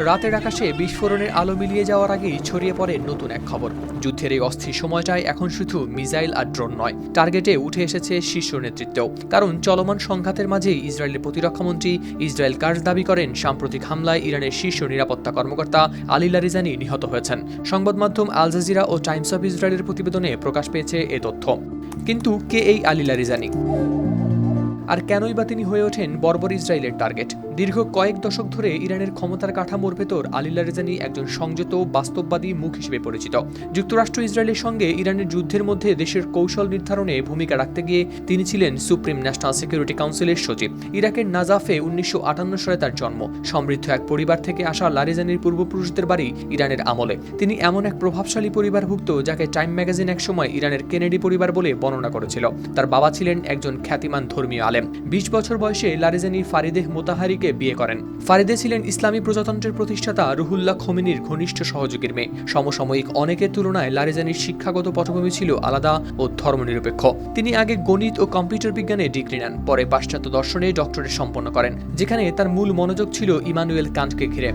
রাতের আকাশে বিস্ফোরণের আলো মিলিয়ে যাওয়ার আগেই ছড়িয়ে পড়ে নতুন এক খবর। যুদ্ধের এই অস্থির সময়টায় এখন শুধু মিসাইল আর ড্রোন নয়, টার্গেটে উঠে এসেছে শীর্ষ নেতৃত্বও। কারণ চলমান সংঘাতের মাঝেই ইসরায়েলের প্রতিরক্ষামন্ত্রী ইসরায়েল কার্জ দাবি করেন সাম্প্রতিক হামলায় ইরানের শীর্ষ নিরাপত্তা কর্মকর্তা আলী লারিজানি নিহত হয়েছেন। সংবাদ মাধ্যম আল জাজিরা ও টাইমস অফ ইসরায়েলের প্রতিবেদনে প্রকাশ পেয়েছে এ তথ্য। কিন্তু কে এই আলী লারিজানি, আর কেনই বা তিনি হয়ে ওঠেন বর্বর ইসরায়েলের টার্গেট? দীর্ঘ কয়েক দশক ধরে ইরানের ক্ষমতার কাঠামোর ভেতর আলী লারিজানি একজন সংযত বাস্তববাদী মুখ হিসেবে পরিচিত। যুক্তরাষ্ট্র ইসরায়েলের সঙ্গে ইরানের যুদ্ধের মধ্যে দেশের কৌশল নির্ধারণে ভূমিকা রাখতে গিয়ে তিনি ছিলেন সুপ্রিম ন্যাশনাল সিকিউরিটি কাউন্সিলের সচিব। ইরাকের নাজাফে 1958 সালে তার জন্ম। সমৃদ্ধ এক পরিবার থেকে আসা লারিজানির পূর্বপুরুষদের বাড়ি ইরানের আমলে। তিনি এমন এক প্রভাবশালী পরিবারভুক্ত যাকে টাইম ম্যাগাজিন একসময় ইরানের কেনেডি পরিবার বলে বর্ণনা করেছিল। তার বাবা ছিলেন একজন খ্যাতিমান ধর্মীয় আলেম। 20 বছর বয়সে লারিজানি ফারিদেহ মোতাহারিকে বিয়ে করেন। ফারিদে ছিলেন ইসলামী প্রজাতন্ত্রের প্রতিষ্ঠাতা রুহুল্লাহ খোমেনির ঘনিষ্ঠ সহযোগীর মেয়ে। সমসাময়িক অনেকের তুলনায় লারিজানির শিক্ষাগত পটভূমি ছিল আলাদা ও ধর্মনিরপেক্ষ। তিনি আগে গণিত ও কম্পিউটার বিজ্ঞানে ডিগ্রি নেন, পরে পাশ্চাত্য দর্শনে ডক্টরেট সম্পন্ন করেন, যেখানে তার মূল মনোযোগ ছিল ইমানুয়েল কান্টকে ঘিরে।